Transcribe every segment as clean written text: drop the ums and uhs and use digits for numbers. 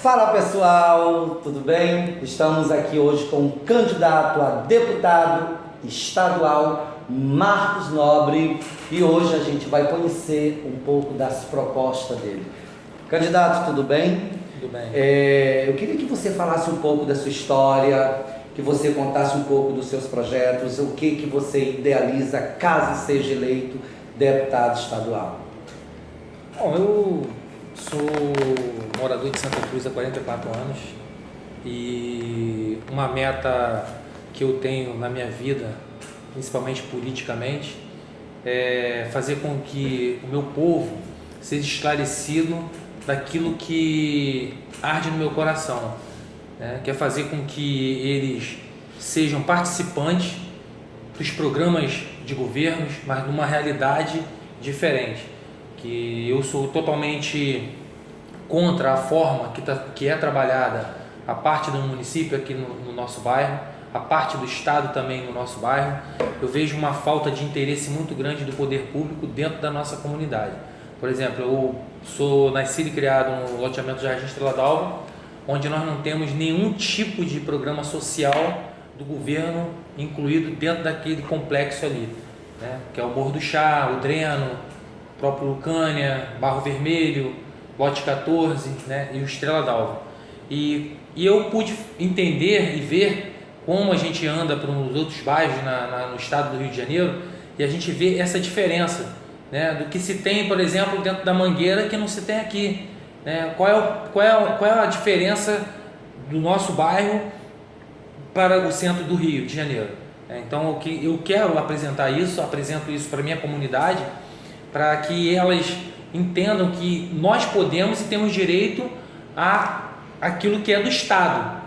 Fala pessoal, tudo bem? Estamos aqui hoje com o candidato a deputado estadual Marcos Nobre e hoje a gente vai conhecer um pouco das propostas dele. Candidato, tudo bem? Tudo bem. Eu queria que você falasse um pouco da sua história, que você contasse um pouco dos seus projetos, o que você idealiza caso seja eleito deputado estadual. Bom, eu sou morador de Santa Cruz há 44 anos e uma meta que eu tenho na minha vida, principalmente politicamente, é fazer com que o meu povo seja esclarecido daquilo que arde no meu coração, né? Que é fazer com que eles sejam participantes dos programas de governos, mas numa realidade diferente. Que eu sou totalmente contra a forma que é trabalhada a parte do município aqui no nosso bairro, a parte do estado também no nosso bairro. Eu vejo uma falta de interesse muito grande do poder público dentro da nossa comunidade. Por exemplo, eu sou nascido e criado no loteamento Jardim Estrela d'Alva, onde nós não temos nenhum tipo de programa social do governo incluído dentro daquele complexo ali, né? Que é o Morro do Chá, o Dreno, o próprio Lucânia, Barro Vermelho, Lote 14, né? E o Estrela d'Alva. E eu pude entender e ver como a gente anda para os outros bairros no estado do Rio de Janeiro e a gente vê essa diferença, né? Do que se tem, por exemplo, dentro da Mangueira que não se tem aqui, né? Qual é a diferença do nosso bairro para o centro do Rio de Janeiro? Então eu quero apresento isso para a minha comunidade, para que elas entendam que nós podemos e temos direito a aquilo que é do Estado.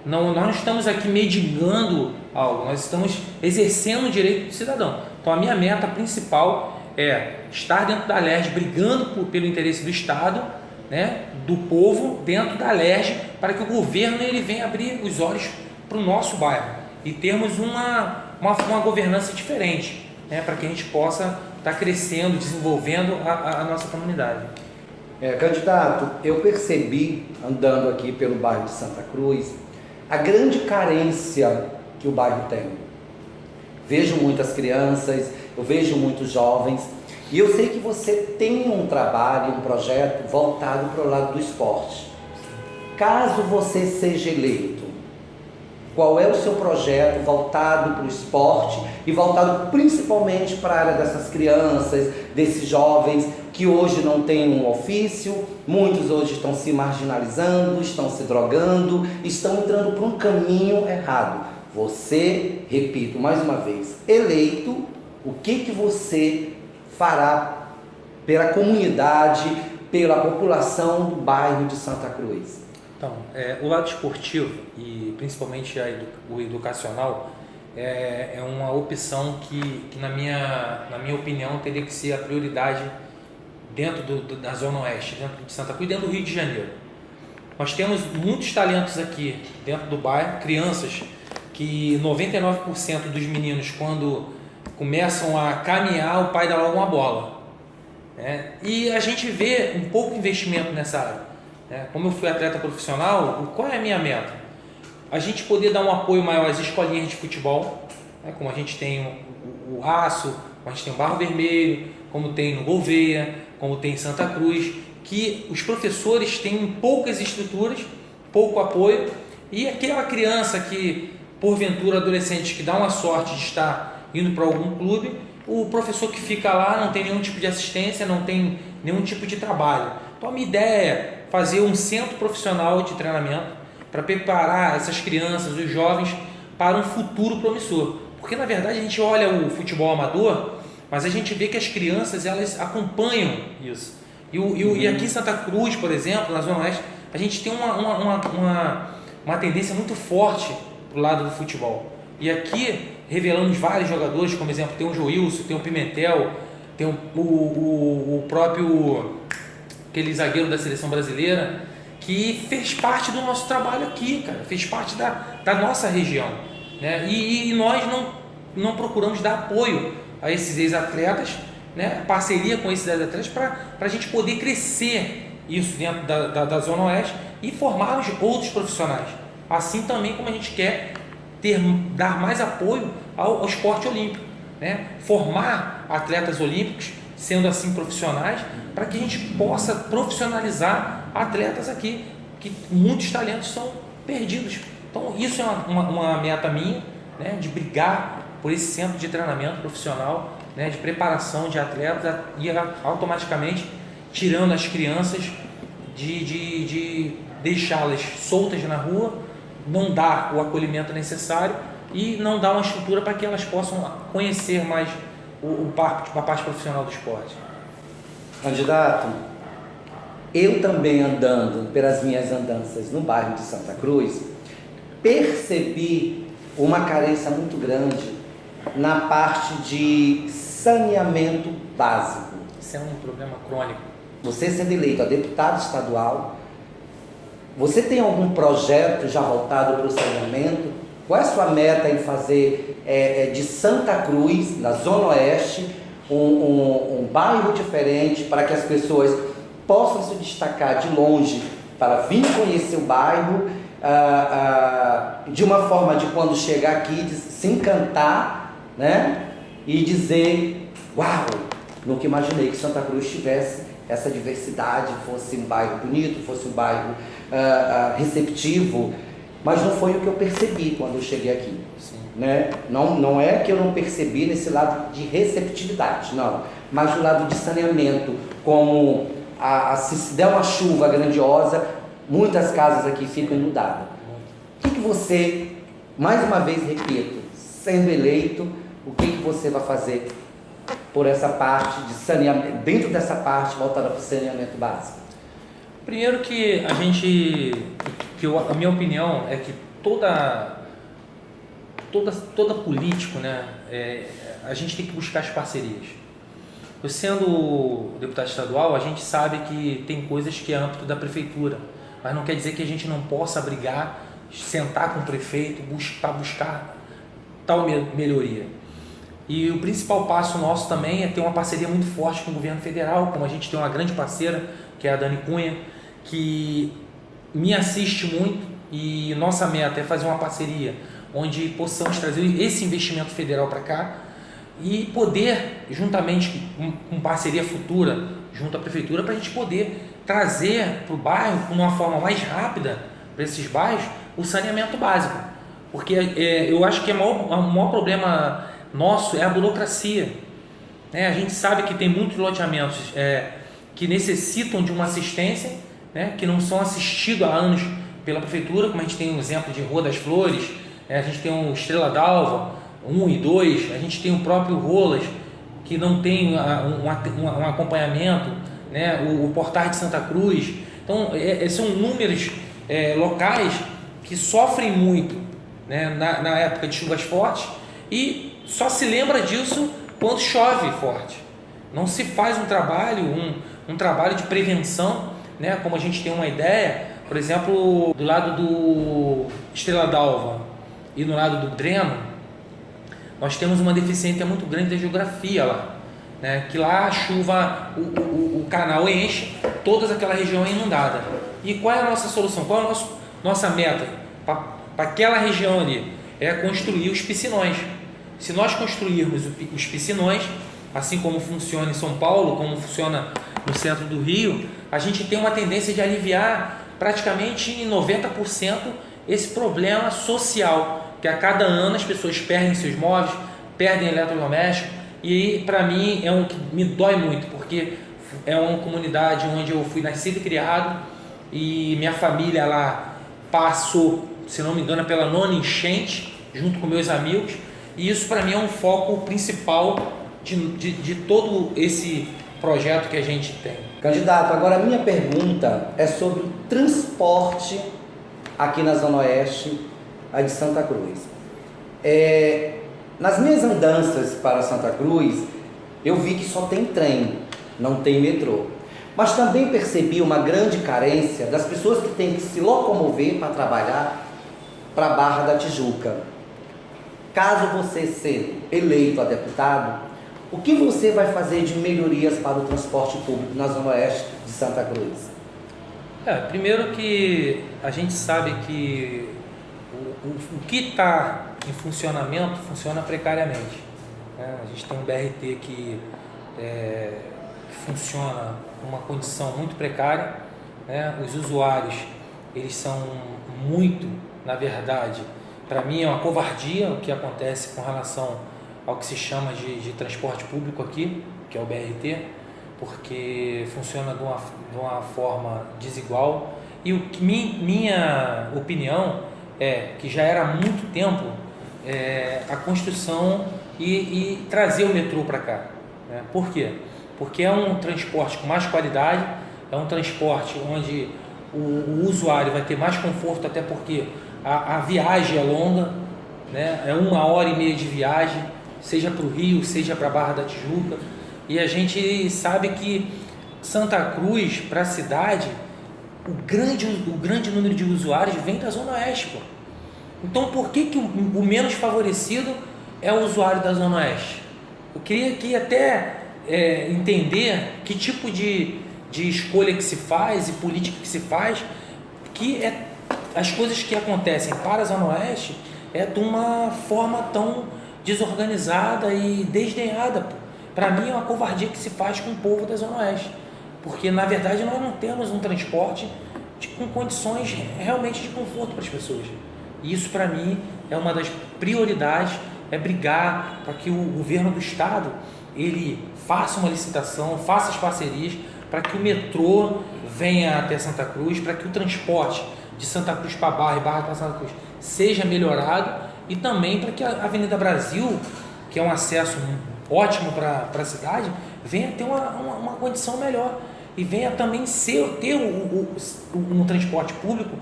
Nós não estamos aqui mendigando algo, nós estamos exercendo o direito do cidadão. Então a minha meta principal é estar dentro da LERJ, brigando pelo interesse do Estado, né, do povo dentro da LERJ, para que o governo ele venha abrir os olhos para o nosso bairro e termos uma governança diferente, né, para que a gente possa estar crescendo, desenvolvendo a nossa comunidade. Candidato, eu percebi, andando aqui pelo bairro de Santa Cruz, a grande carência que o bairro tem. Vejo muitas crianças, eu vejo muitos jovens, e eu sei que você tem um trabalho, um projeto voltado para o lado do esporte. Caso você seja eleito, qual é o seu projeto voltado para o esporte e voltado principalmente para a área dessas crianças, desses jovens que hoje não têm um ofício, muitos hoje estão se marginalizando, estão se drogando, estão entrando por um caminho errado. Você, repito mais uma vez, eleito, o que você fará pela comunidade, pela população do bairro de Santa Cruz? Então, o lado esportivo e principalmente o educacional é uma opção que na minha opinião teria que ser a prioridade dentro da Zona Oeste, dentro de Santa Cruz, dentro do Rio de Janeiro. Nós temos muitos talentos aqui dentro do bairro, crianças que 99% dos meninos, quando começam a caminhar, o pai dá logo uma bola, né? E a gente vê um pouco investimento nessa área. Como eu fui atleta profissional, qual é a minha meta? A gente poder dar um apoio maior às escolinhas de futebol, né? Como a gente tem o Aço, como a gente tem o Barro Vermelho, como tem no Gouveia, como tem em Santa Cruz, que os professores têm poucas estruturas, pouco apoio, e aquela criança que, porventura, adolescente que dá uma sorte de estar indo para algum clube, o professor que fica lá não tem nenhum tipo de assistência, não tem nenhum tipo de trabalho. Então a minha ideia é fazer um centro profissional de treinamento para preparar essas crianças, os jovens, para um futuro promissor. Porque na verdade a gente olha o futebol amador, mas a gente vê que as crianças elas acompanham isso. E aqui em Santa Cruz, por exemplo, na Zona Oeste, a gente tem uma tendência muito forte para o lado do futebol. E aqui revelamos vários jogadores, como exemplo, tem o Joilson, tem o Pimentel, tem o próprio aquele zagueiro da seleção brasileira, que fez parte do nosso trabalho aqui, cara, fez parte da nossa região, né? E nós não procuramos dar apoio a esses ex-atletas, né? Parceria com esses ex-atletas para a gente poder crescer isso dentro da Zona Oeste e formarmos outros profissionais. Assim também como a gente quer dar mais apoio ao esporte olímpico, né? Formar atletas olímpicos, sendo assim profissionais, para que a gente possa profissionalizar atletas aqui, que muitos talentos são perdidos. Então isso é uma meta minha, né? De brigar por esse centro de treinamento profissional, né? De preparação de atletas e automaticamente tirando as crianças de deixá-las soltas na rua, não dar o acolhimento necessário e não dar uma estrutura para que elas possam conhecer mais a parte profissional do esporte. Candidato, eu também andando pelas minhas andanças no bairro de Santa Cruz, percebi uma carência muito grande na parte de saneamento básico. Isso é um problema crônico. Você sendo eleito a deputado estadual, você tem algum projeto já voltado para o saneamento? Qual é a sua meta em fazer de Santa Cruz, na Zona Oeste, um bairro diferente para que as pessoas possam se destacar de longe para vir conhecer o bairro, de uma forma de quando chegar aqui se encantar, né? E dizer, uau, nunca imaginei que Santa Cruz tivesse essa diversidade, fosse um bairro bonito, fosse um bairro receptivo, mas não foi o que eu percebi quando eu cheguei aqui. Né? Não é que eu não percebi nesse lado de receptividade, não, mas do lado de saneamento, como se der uma chuva grandiosa, muitas casas aqui ficam inundadas. O que você, mais uma vez repito, sendo eleito, o que você vai fazer por essa parte de saneamento, dentro dessa parte voltada para o saneamento básico? Primeiro que a minha opinião é que toda político, né, a gente tem que buscar as parcerias. Eu sendo deputado estadual, a gente sabe que tem coisas que é âmbito da prefeitura, mas não quer dizer que a gente não possa brigar, sentar com o prefeito para buscar tal melhoria. E o principal passo nosso também é ter uma parceria muito forte com o governo federal, como a gente tem uma grande parceira, que é a Dani Cunha, que me assiste muito, e nossa meta é fazer uma parceria onde possamos trazer esse investimento federal para cá e poder, juntamente com parceria futura junto à prefeitura, para a gente poder trazer para o bairro, de uma forma mais rápida, para esses bairros, o saneamento básico. Porque eu acho que o maior problema nosso é a burocracia. A gente sabe que tem muitos loteamentos que necessitam de uma assistência, né, que não são assistidos há anos pela prefeitura, como a gente tem um exemplo de Rua das Flores, a gente tem o Estrela d'Alva 1 e 2, a gente tem o próprio Rolas, que não tem um acompanhamento, né, o Portais de Santa Cruz. Então, são números locais que sofrem muito, né, na época de chuvas fortes, e só se lembra disso quando chove forte. Não se faz um trabalho de prevenção, né, como a gente tem uma ideia, por exemplo, do lado do Estrela d'Alva e no lado do Dreno, nós temos uma deficiência muito grande da geografia lá, né, que lá a chuva, o canal enche, toda aquela região é inundada. E qual é a nossa solução? Qual é a nossa meta para aquela região ali? É construir os piscinões. Se nós construirmos os piscinões, assim como funciona em São Paulo, como funciona no centro do Rio, a gente tem uma tendência de aliviar praticamente em 90% esse problema social, que a cada ano as pessoas perdem seus móveis, perdem eletrodomésticos, e para mim é um que me dói muito, porque é uma comunidade onde eu fui nascido e criado, e minha família lá passou, se não me engano, pela 9ª enchente, junto com meus amigos, e isso para mim é um foco principal de todo esse projeto que a gente tem. Candidato, agora a minha pergunta é sobre o transporte aqui na Zona Oeste de Santa Cruz. Nas minhas andanças para Santa Cruz, eu vi que só tem trem, não tem metrô. Mas também percebi uma grande carência das pessoas que têm que se locomover para trabalhar para a Barra da Tijuca. Caso você seja eleito a deputado, o que você vai fazer de melhorias para o transporte público na Zona Oeste de Santa Cruz? Primeiro que a gente sabe que o que está em funcionamento funciona precariamente, né? A gente tem um BRT que funciona com uma condição muito precária, né? Os usuários, eles são muito, na verdade, para mim é uma covardia o que acontece com relação ao que se chama de transporte público aqui, que é o BRT, porque funciona de uma forma desigual. E minha opinião é que já era há muito tempo a construção e trazer o metrô para cá, né? Por quê? Porque é um transporte com mais qualidade, é um transporte onde o usuário vai ter mais conforto, até porque a viagem é longa, né? É 1h30 de viagem, seja para o Rio, seja para a Barra da Tijuca. E a gente sabe que Santa Cruz, para a cidade, o grande número de usuários vem da Zona Oeste, pô. Então por que o menos favorecido é o usuário da Zona Oeste? Eu queria aqui até entender que tipo de escolha que se faz e política que se faz, que as coisas que acontecem para a Zona Oeste é de uma forma tão desorganizada e desdenhada, pô. Para mim é uma covardia que se faz com o povo da Zona Oeste, porque na verdade nós não temos um transporte com condições realmente de conforto para as pessoas. E isso para mim é uma das prioridades, é brigar para que o governo do estado ele faça uma licitação, faça as parcerias para que o metrô venha até Santa Cruz, para que o transporte de Santa Cruz para Barra e Barra para Santa Cruz seja melhorado, e também para que a Avenida Brasil, que é um acesso ótimo para a cidade, venha ter uma condição melhor e venha também ter um transporte público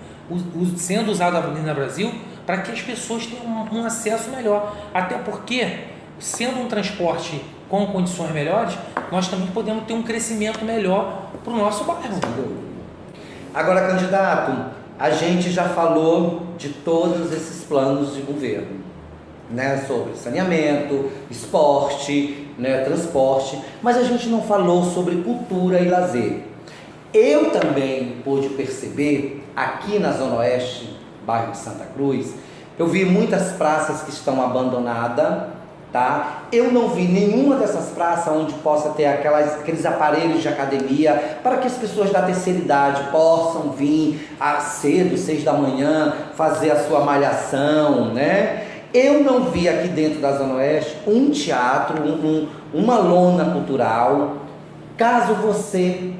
sendo usado a Avenida Brasil, para que as pessoas tenham um acesso melhor, até porque sendo um transporte com condições melhores, nós também podemos ter um crescimento melhor para o nosso bairro. Agora, candidato, a gente já falou de todos esses planos de governo, né, sobre saneamento, esporte, né, transporte, mas a gente não falou sobre cultura e lazer. Eu também pude perceber aqui na Zona Oeste, bairro de Santa Cruz, eu vi muitas praças que estão abandonadas, tá? Eu não vi nenhuma dessas praças onde possa ter aqueles aparelhos de academia para que as pessoas da terceira idade possam vir cedo, 6 da manhã, fazer a sua malhação, né? Eu não vi aqui dentro da Zona Oeste um teatro, uma lona cultural. Caso você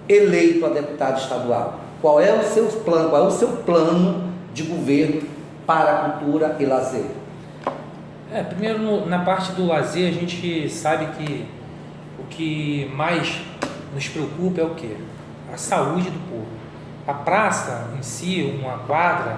eleito a deputado estadual, qual é o seu plano, qual é o seu plano de governo para a cultura e lazer? Primeiro, na parte do lazer, a gente sabe que o que mais nos preocupa é o quê? A saúde do povo. A praça em si, uma quadra,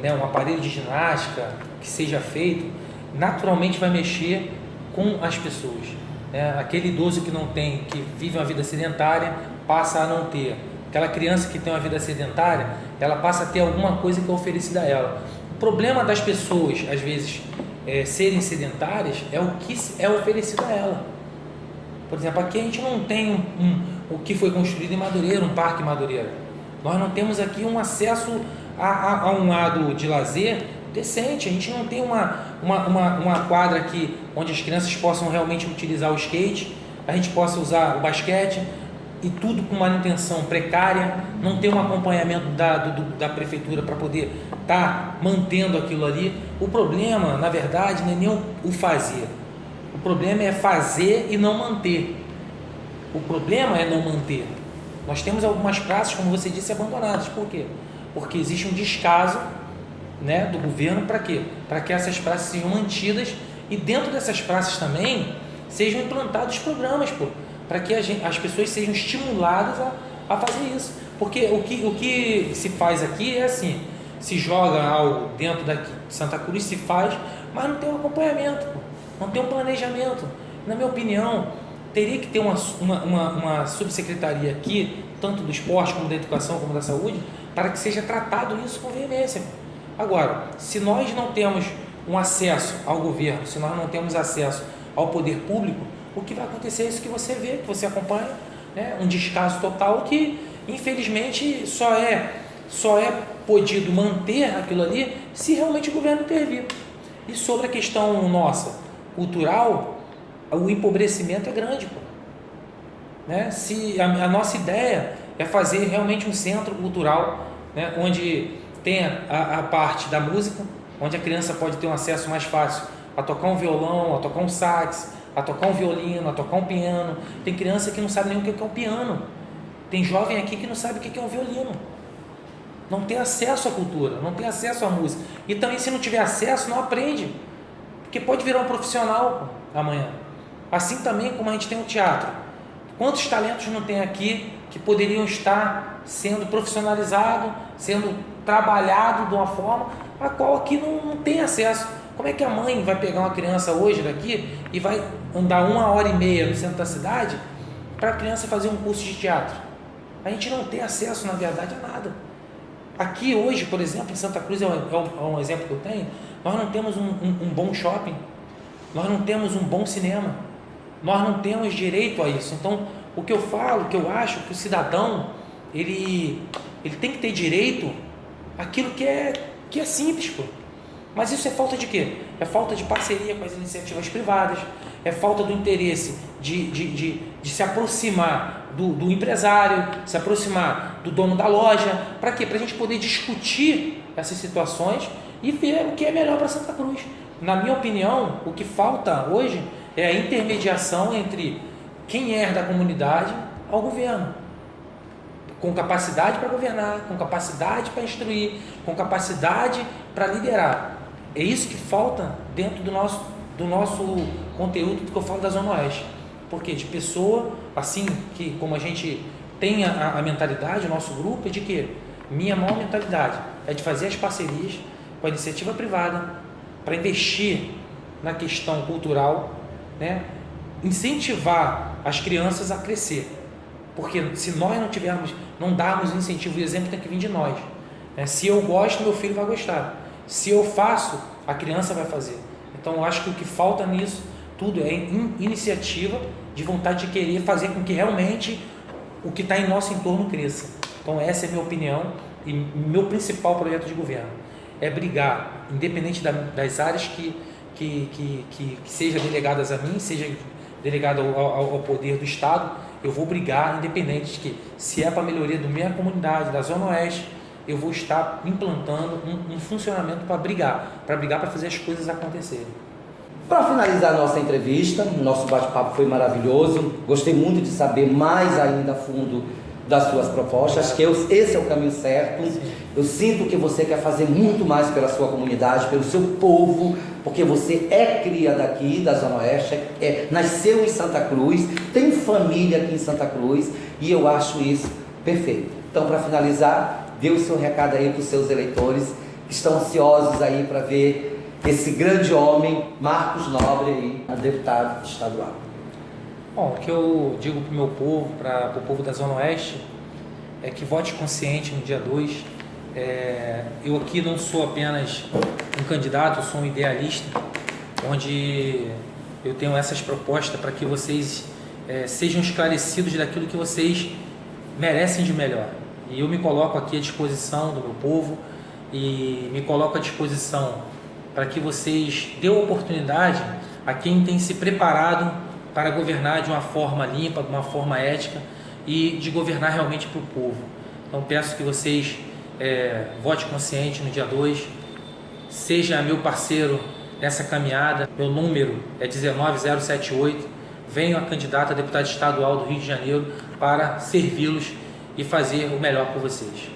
né, um aparelho de ginástica que seja feito, naturalmente vai mexer com as pessoas, né? Aquele idoso que não tem, que vive uma vida sedentária, passa a não ter. Aquela criança que tem uma vida sedentária, ela passa a ter alguma coisa que é oferecida a ela. O problema das pessoas, às vezes, serem sedentárias é o que é oferecido a ela. Por exemplo, aqui a gente não tem o que foi construído em Madureira, um parque Madureira. Nós não temos aqui um acesso a um lado de lazer decente. A gente não tem uma quadra aqui onde as crianças possam realmente utilizar o skate, a gente possa usar o basquete, e tudo com manutenção precária, não tem um acompanhamento da prefeitura para poder estar mantendo aquilo ali. O problema, na verdade, não é nem o fazer. O problema é fazer e não manter. O problema é não manter. Nós temos algumas praças, como você disse, abandonadas. Por quê? Porque existe um descaso, né, do governo para quê? Para que essas praças sejam mantidas e dentro dessas praças também sejam implantados programas, para que as pessoas sejam estimuladas a fazer isso. Porque o que se faz aqui é assim, se joga algo dentro daqui de Santa Cruz, se faz, mas não tem um acompanhamento, não tem um planejamento. Na minha opinião, teria que ter uma subsecretaria aqui, tanto do esporte como da educação, como da saúde, para que seja tratado isso com veemência. Agora, se nós não temos um acesso ao governo, se nós não temos acesso ao poder público, o que vai acontecer é isso que você vê, que você acompanha, né? Um descaso total que Infelizmente, só é podido manter aquilo ali se realmente o governo intervir. E sobre a questão nossa, cultural, o empobrecimento é grande, pô. Né? Se a nossa ideia é fazer realmente um centro cultural, né? Onde tenha a parte da música, onde a criança pode ter um acesso mais fácil a tocar um violão, a tocar um sax, a tocar um violino, a tocar um piano. Tem criança que não sabe nem o que é um piano. Tem jovem aqui que não sabe o que é um violino. Não tem acesso à cultura, não tem acesso à música. E também, se não tiver acesso, não aprende. Porque pode virar um profissional amanhã. Assim também como a gente tem o teatro. Quantos talentos não tem aqui que poderiam estar sendo profissionalizados, sendo trabalhados de uma forma a qual aqui não tem acesso? Como é que a mãe vai pegar uma criança hoje daqui e vai andar 1h30 no centro da cidade para a criança fazer um curso de teatro? A gente não tem acesso, na verdade, a nada. Aqui hoje, por exemplo, em Santa Cruz, é um exemplo que eu tenho, nós não temos um bom shopping, nós não temos um bom cinema, nós não temos direito a isso. Então, o que eu falo, o que eu acho, que o cidadão, ele tem que ter direito àquilo que é simples, pô. Mas isso é falta de quê? É falta de parceria com as iniciativas privadas, é falta do interesse de se aproximar do empresário, se aproximar do dono da loja. Para quê? Para a gente poder discutir essas situações e ver o que é melhor para Santa Cruz. Na minha opinião, o que falta hoje é a intermediação entre quem é da comunidade ao governo, com capacidade para governar, com capacidade para instruir, com capacidade para liderar. É isso que falta dentro do nosso conteúdo que eu falo da Zona Oeste. Porque de pessoa, assim que como a gente tem a mentalidade, o nosso grupo é de quê? Minha maior mentalidade é de fazer as parcerias com a iniciativa privada para investir na questão cultural, né? Incentivar as crianças a crescer. Porque se nós não darmos incentivo, o exemplo tem que vir de nós. Né? Se eu gosto, meu filho vai gostar. Se eu faço, a criança vai fazer. Então, eu acho que o que falta nisso tudo é iniciativa, de vontade de querer fazer com que realmente o que está em nosso entorno cresça. Então, essa é a minha opinião e meu principal projeto de governo. É brigar, independente das áreas que sejam delegadas a mim, seja delegado ao poder do Estado, eu vou brigar, independente de que, se é para a melhoria da minha comunidade, da Zona Oeste, eu vou estar implantando um funcionamento para brigar para fazer as coisas acontecerem. Para finalizar a nossa entrevista, nosso bate-papo foi maravilhoso, gostei muito de saber mais ainda a fundo das suas propostas, acho que esse é o caminho certo. Eu sinto que você quer fazer muito mais pela sua comunidade, pelo seu povo, porque você é cria daqui, da Zona Oeste, nasceu em Santa Cruz, tem família aqui em Santa Cruz, e eu acho isso perfeito. Então, para finalizar, dê o seu recado aí para os seus eleitores, que estão ansiosos aí para ver esse grande homem, Marcos Nobre, aí, deputado estadual. Bom, o que eu digo para o meu povo, para o povo da Zona Oeste, é que vote consciente no dia 2. Eu aqui não sou apenas um candidato, eu sou um idealista, onde eu tenho essas propostas para que vocês sejam esclarecidos daquilo que vocês merecem de melhor. E eu me coloco aqui à disposição do meu povo e me coloco à disposição para que vocês dêem oportunidade a quem tem se preparado para governar de uma forma limpa, de uma forma ética e de governar realmente para o povo. Então peço que vocês votem consciente no dia 2, seja meu parceiro nessa caminhada, meu número é 19078, venho a candidata a deputada estadual do Rio de Janeiro para servi-los e fazer o melhor por vocês.